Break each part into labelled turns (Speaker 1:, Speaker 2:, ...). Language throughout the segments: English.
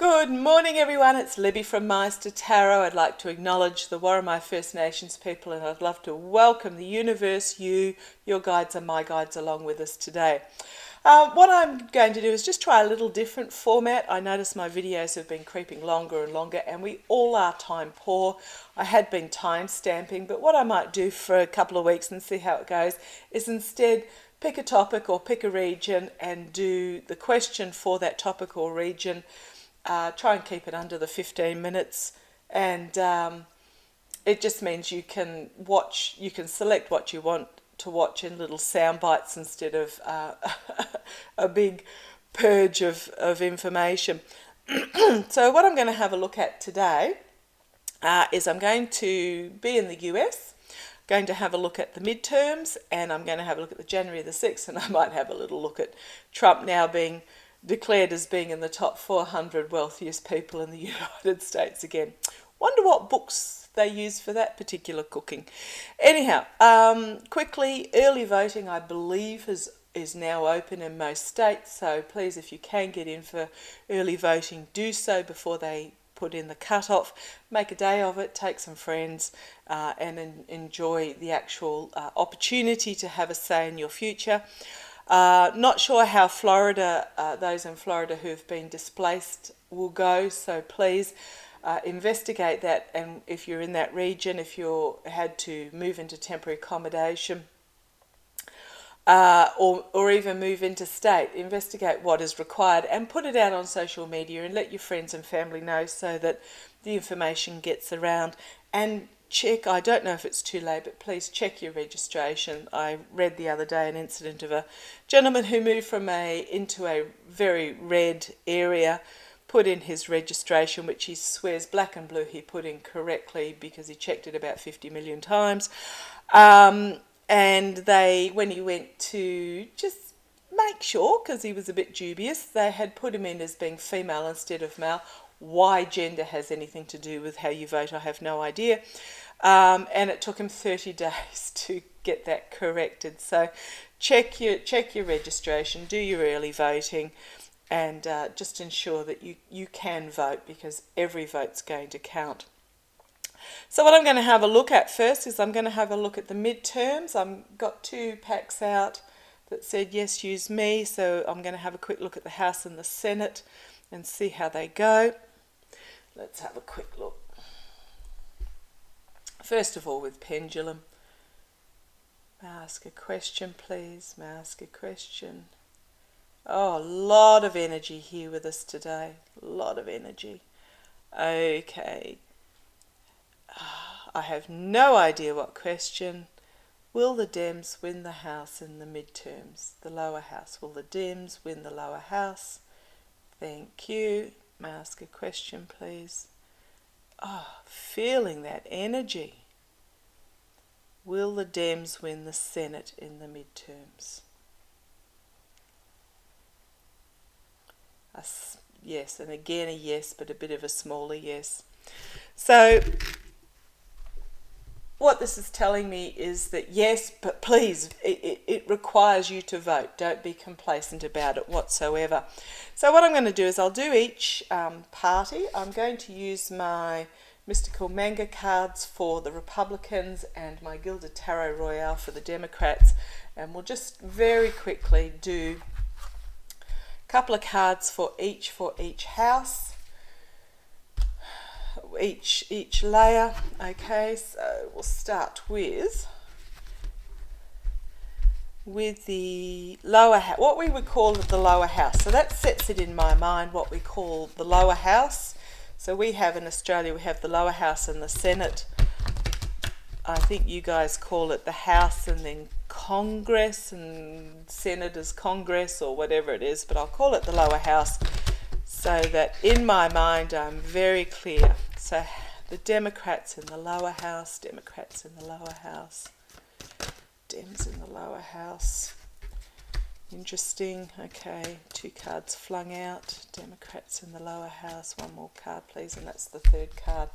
Speaker 1: Good morning everyone, it's Libby from Meister Tarot. I'd like to acknowledge the Warramai First Nations people, and I'd love to welcome the universe, your guides and my guides along with us today. What I'm going to do is just try a little different format. I notice my videos have been creeping longer and longer, and we all are time poor. I had been time stamping, but what I might do for a couple of weeks and see how it goes is instead pick a topic or pick a region and do the question for that topic or region. Try and keep it under the 15 minutes, and it just means you can select what you want to watch in little sound bites instead of a big purge of information. So what I'm going to have a look at today is I'm going to be in the US, going to have a look at the midterms, and I'm going to have a look at the January the 6th, and I might have a little look at Trump now being declared as being in the top 400 wealthiest people in the United States again. Wonder what books they use for that particular cooking. Anyhow, quickly, early voting I believe is now open in most states, so please, if you can get in for early voting, do so before they put in the cut-off. Make a day of it, take some friends, and enjoy the actual opportunity to have a say in your future. Not sure how Florida, those in Florida who have been displaced will go, so please investigate that, and if you're in that region, if you had to move into temporary accommodation or even move into state, investigate what is required and put it out on social media and let your friends and family know so that the information gets around. And check, I don't know if it's too late, but please check your registration. I read the other day an incident of a gentleman who moved into a very red area, put in his registration, which he swears black and blue he put in correctly because he checked it about 50 million times. And when he went to just make sure, because he was a bit dubious, they had put him in as being female instead of male. Why gender has anything to do with how you vote, I have no idea. And it took him 30 days to get that corrected. So check your registration, do your early voting, and just ensure that you can vote, because every vote's going to count. So what I'm going to have a look at first is I'm going to have a look at the midterms. I've got 2 packs out that said yes, use me. So I'm going to have a quick look at the House and the Senate and see how they go. Let's have a quick look. First of all, with pendulum. May I ask a question, please? May I ask a question? Oh, a lot of energy here with us today. A lot of energy. Okay. I have no idea what question. Will the Dems win the House in the midterms? The lower house. Will the Dems win the lower house? Thank you. May I ask a question, please? Oh, feeling that energy. Will the Dems win the Senate in the midterms? Yes, and again a yes, but a bit of a smaller yes. So what this is telling me is that yes, but please, it requires you to vote. Don't be complacent about it whatsoever. So what I'm going to do is I'll do each party. I'm going to use my Mystical Manga cards for the Republicans and my Gilded Tarot Royale for the Democrats. And we'll just very quickly do a couple of cards for each house. Each layer. Okay, so we'll start with the lower house, what we would call the lower house. So that sets it in my mind what we call the lower house. So we have in Australia, we have the lower house and the Senate. I think you guys call it the House and then Congress and Senators Congress or whatever it is, but I'll call it the lower house so that in my mind I'm very clear. So the Democrats in the lower house, Democrats in the lower house, Dems in the lower house. Interesting. Okay, 2 cards flung out. Democrats in the lower house. One more card, please, and that's the 3rd card.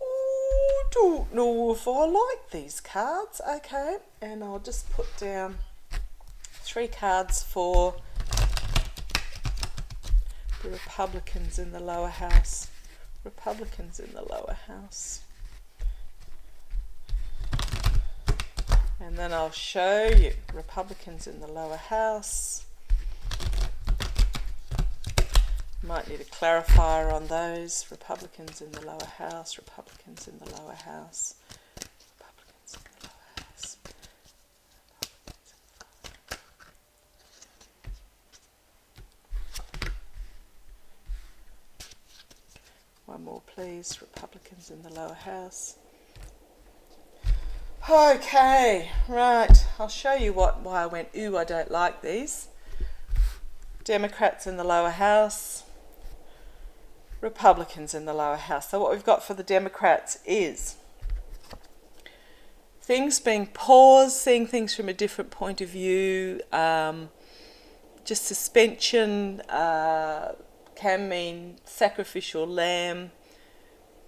Speaker 1: Oh, don't know if I like these cards. Okay, and I'll just put down 3 cards for The Republicans in the lower house. Republicans in the lower house. And then I'll show you Republicans in the lower house. Might need a clarifier on those. Republicans in the lower house. Republicans in the lower house. Republicans in the lower house. One more, please. Republicans in the lower house. Okay, right. I'll show you why I went, ooh, I don't like these. Democrats in the lower house. Republicans in the lower house. So what we've got for the Democrats is things being paused, seeing things from a different point of view, just suspension can mean sacrificial lamb,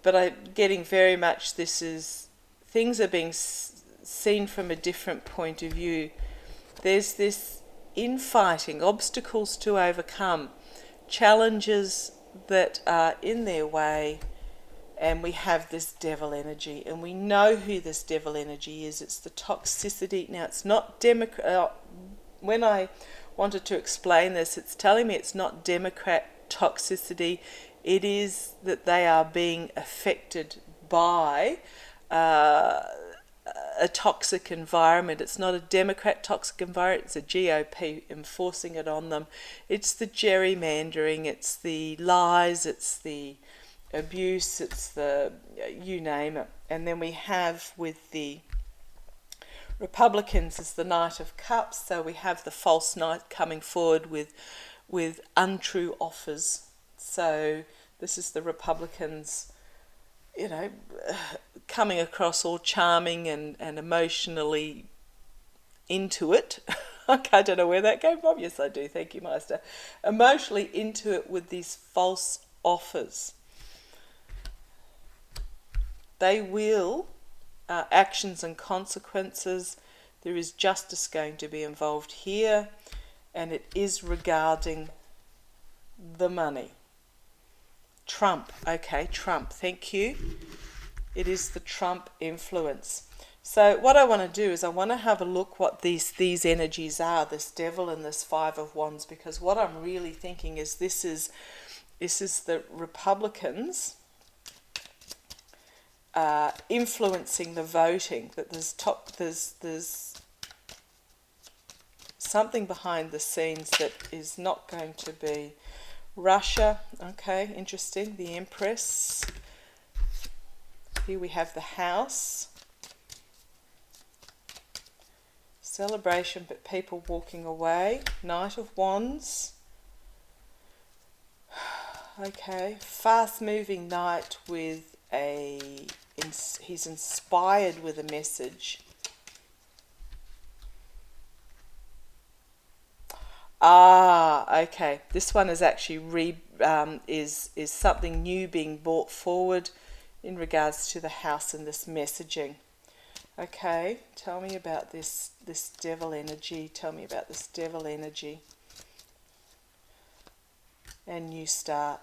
Speaker 1: but I'm getting very much this is things are being seen from a different point of view. There's this infighting, obstacles to overcome, challenges that are in their way, and we have this devil energy, and we know who this devil energy is. It's the toxicity. Now, it's not when I wanted to explain this, it's telling me it's not Democrat toxicity. It is that they are being affected by a toxic environment. It's not a Democrat toxic environment, it's a GOP enforcing it on them. It's the gerrymandering, it's the lies, it's the abuse, it's the you name it. And then we have with the Republicans is the Knight of Cups, so we have the false knight coming forward with untrue offers. So this is the Republicans, you know, coming across all charming and emotionally into it. I don't know where that came from. Yes, I do. Thank you, Meister. Emotionally into it with these false offers. They will, actions and consequences. There is justice going to be involved here, and it is regarding the money. Trump. Okay, Trump. Thank you. It is the Trump influence. So what I want to do is I want to have a look what these energies are, this devil and this Five of Wands, because what I'm really thinking is this is the Republicans influencing the voting, that there's something behind the scenes that is not going to be Russia. Okay, interesting. The Empress. Here we have the House. Celebration, but people walking away. Knight of Wands. Okay, fast-moving knight with he's inspired with a message. Okay. This one is actually is something new being brought forward in regards to the house and this messaging. Okay, tell me about this devil energy. Tell me about this devil energy. And new start.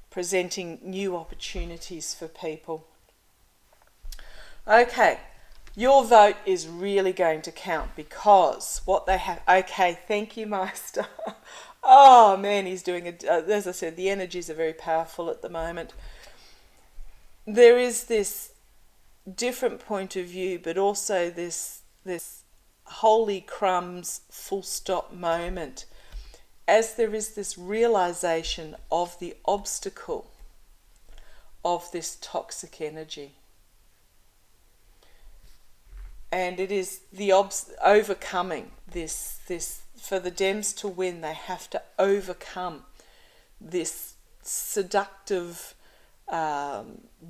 Speaker 1: Presenting new opportunities for people. Okay, your vote is really going to count because what they have... Okay, thank you, Meister. Oh, man, he's doing it. As I said, the energies are very powerful at the moment. There is this different point of view, but also this holy crumbs full stop moment, as there is this realization of the obstacle of this toxic energy. And it is the overcoming this for the Dems to win, they have to overcome this seductive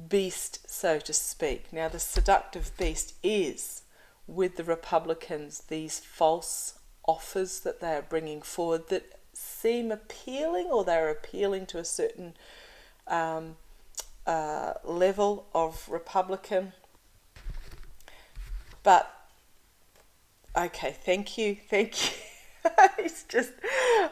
Speaker 1: beast, so to speak. Now, the seductive beast is, with the Republicans, these false offers that they are bringing forward that seem appealing, or they're appealing to a certain level of Republican. But, okay, thank you. He's just,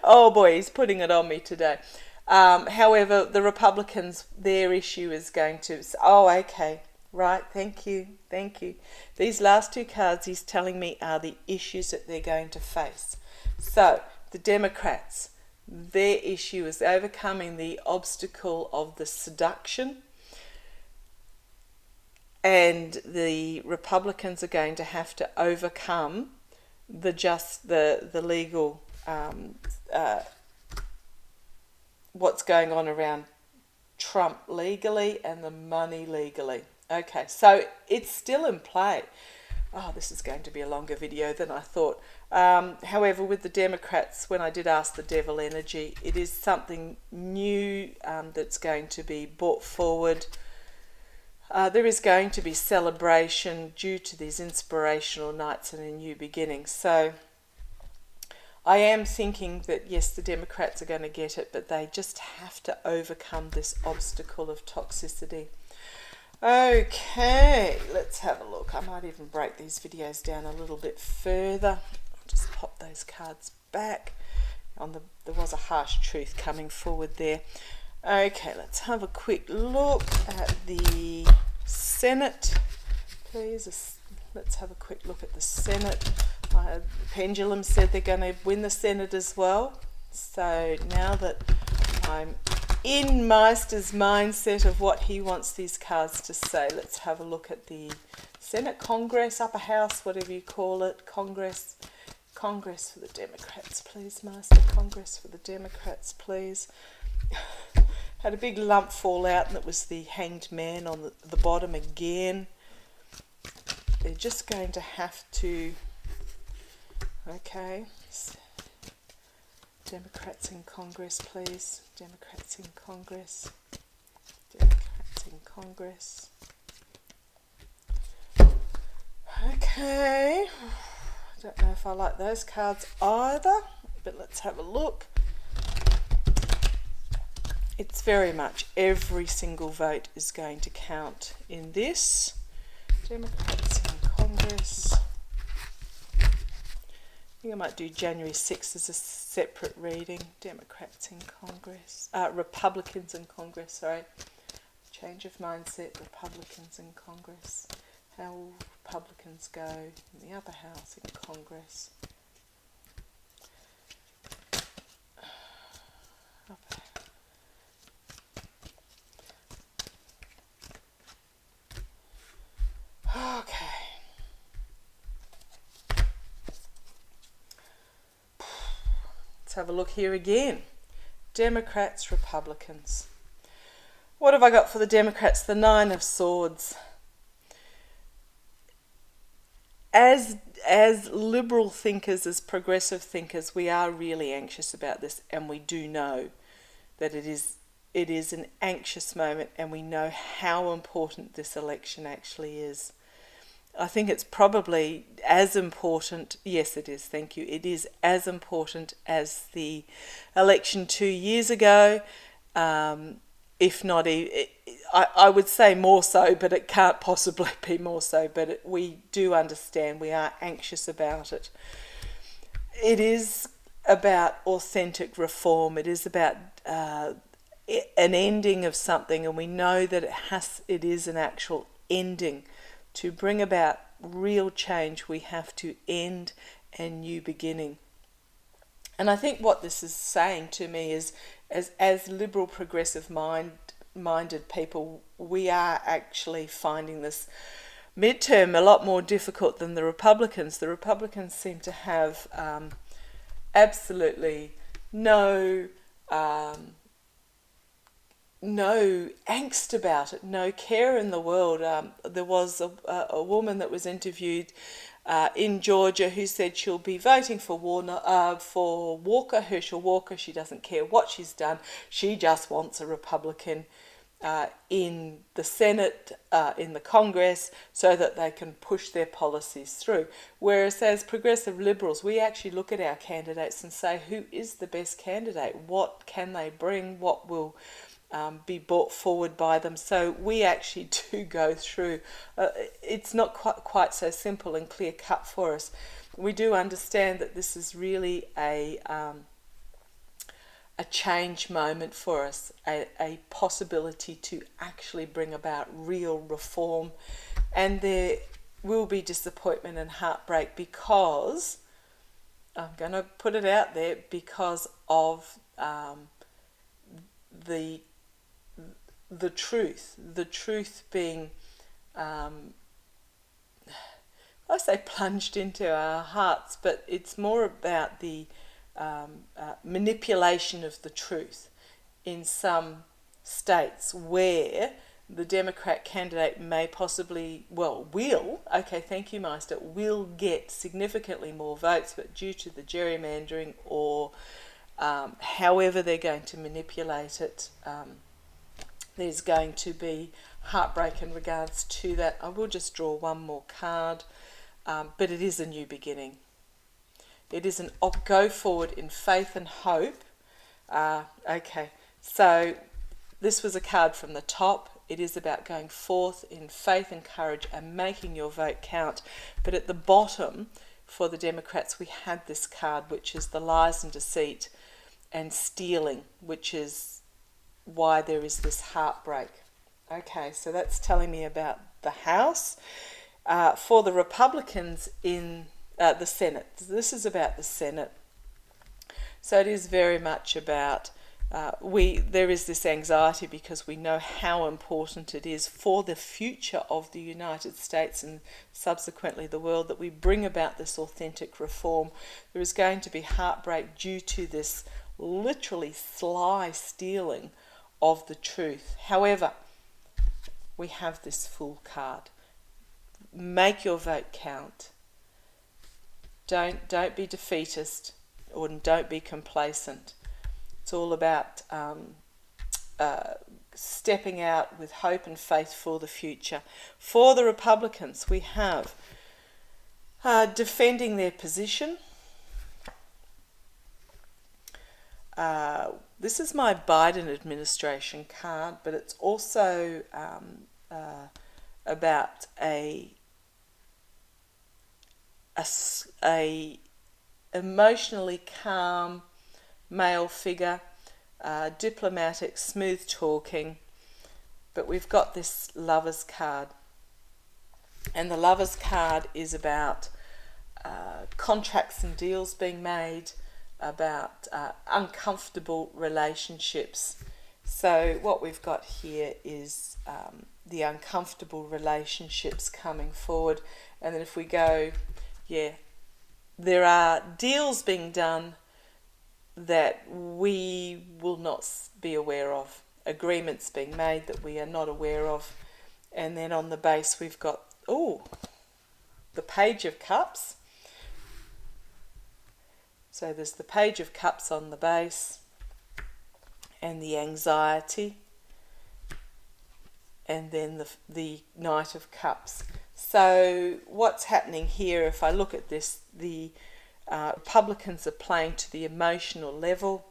Speaker 1: oh boy, he's putting it on me today. However, the Republicans, their issue is going to, oh, okay, right, thank you, thank you. These last two cards he's telling me are the issues that they're going to face. So, the Democrats, their issue is overcoming the obstacle of the seduction, and the Republicans are going to have to overcome the legal what's going on around Trump legally and the money legally. Okay, so it's still in play. Oh, this is going to be a longer video than I thought. However, with the Democrats, when I did ask the devil energy, it is something new that's going to be brought forward. There is going to be celebration due to these inspirational nights and a new beginning. So I am thinking that yes, the Democrats are going to get it, but they just have to overcome this obstacle of toxicity. Okay, let's have a look. I might even break these videos down a little bit further. I'll just pop those cards back. There was a harsh truth coming forward there. Okay, let's have a quick look at the Senate, please. Let's have a quick look at the Senate. Pendulum said they're going to win the Senate as well. So now that I'm in Meister's mindset of what he wants these cards to say, let's have a look at the Senate, Congress, Upper House, whatever you call it, Congress for the Democrats, please, Meister. Congress for the Democrats, please. Had a big lump fall out, and it was the Hanged Man on the bottom again. They're just going to have to, okay, Democrats in Congress, please. Democrats in Congress. Democrats in Congress. Okay, I don't know if I like those cards either, but let's have a look. It's very much every single vote is going to count in this. Democrats in Congress. I think I might do January 6th as a separate reading. Democrats in Congress. Republicans in Congress, sorry. Change of mindset, Republicans in Congress. How will Republicans go in the upper house in Congress? Okay. Let's have a look here again. Democrats, Republicans. What have I got for the Democrats? The Nine of Swords. As liberal thinkers, as progressive thinkers, we are really anxious about this, and we do know that it is an anxious moment, and we know how important this election actually is. I think it's probably as important, yes it is, thank you, it is as important as the election 2 years ago, if not, I would say more so, but it can't possibly be more so, but we do understand, we are anxious about it. It is about authentic reform, it is about an ending of something, and we know that it is an actual ending. To bring about real change, we have to end a new beginning. And I think what this is saying to me is, as liberal, progressive minded people, we are actually finding this midterm a lot more difficult than the Republicans. The Republicans seem to have absolutely no angst about it, no care in the world. There was a woman that was interviewed in Georgia who said she'll be voting for Walker, Herschel Walker. She doesn't care what she's done. She just wants a Republican in the Senate, in the Congress, so that they can push their policies through. Whereas as progressive liberals, we actually look at our candidates and say, who is the best candidate? What can they bring? What will be brought forward by them. So we actually do go through, it's not quite so simple and clear cut for us. We do understand that this is really a change moment for us, a possibility to actually bring about real reform. And there will be disappointment and heartbreak because, I'm going to put it out there, because of the truth being, I say plunged into our hearts, but it's more about the manipulation of the truth in some states where the Democrat candidate may possibly, okay, thank you, Meister, will get significantly more votes, but due to the gerrymandering or however they're going to manipulate it, there's going to be heartbreak in regards to that. I will just draw one more card, but it is a new beginning. It is an go forward in faith and hope. Okay, so this was a card from the top. It is about going forth in faith and courage and making your vote count. But at the bottom, for the Democrats, we had this card, which is the lies and deceit and stealing, which is why there is this heartbreak. Okay, so that's telling me about the House. For the Republicans in the Senate, this is about the Senate. So it is very much about, there is this anxiety because we know how important it is for the future of the United States and subsequently the world that we bring about this authentic reform. There is going to be heartbreak due to this literally sly stealing of the truth. However, we have this Fool card. Make your vote count. Don't be defeatist or don't be complacent. It's all about stepping out with hope and faith for the future. For the Republicans, we have defending their position. This is my Biden administration card, but it's also about a emotionally calm male figure, diplomatic, smooth talking, but we've got this Lovers card, and the Lovers card is about contracts and deals being made, about uncomfortable relationships. So what we've got here is the uncomfortable relationships coming forward, and then if we go, there are deals being done that we will not be aware of, agreements being made that we are not aware of, and then on the base we've got, the Page of Cups. So there's the Page of Cups on the base, and the anxiety, and then the Knight of Cups. So what's happening here, if I look at this, the Republicans are playing to the emotional level,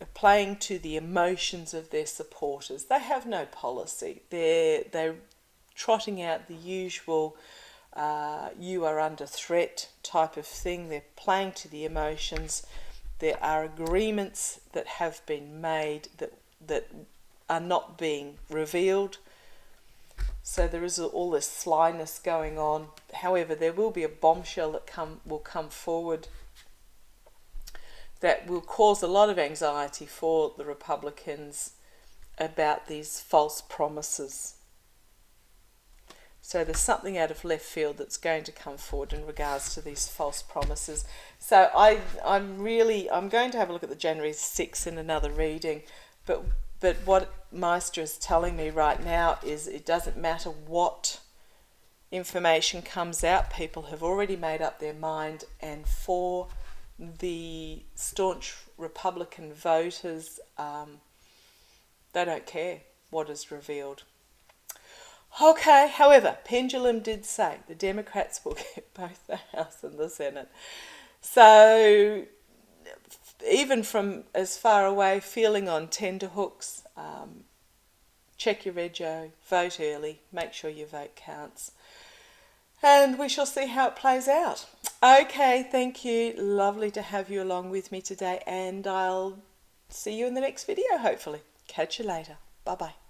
Speaker 1: are playing to the emotions of their supporters. They have no policy. They're trotting out the usual you are under threat type of thing. They're playing to the emotions. There are agreements that have been made that are not being revealed. So there is all this slyness going on. However, there will be a bombshell that will come forward that will cause a lot of anxiety for the Republicans about these false promises. So there's something out of left field that's going to come forward in regards to these false promises. So I'm going to have a look at the January 6th in another reading, but what Meister is telling me right now is it doesn't matter what information comes out, people have already made up their mind, and for the staunch Republican voters, they don't care what is revealed. Okay, however, Pendulum did say the Democrats will get both the House and the Senate. So even from as far away, feeling on tender hooks. Check your rego, vote early, make sure your vote counts. And we shall see how it plays out. Okay, thank you. Lovely to have you along with me today, and I'll see you in the next video, hopefully. Catch you later. Bye-bye.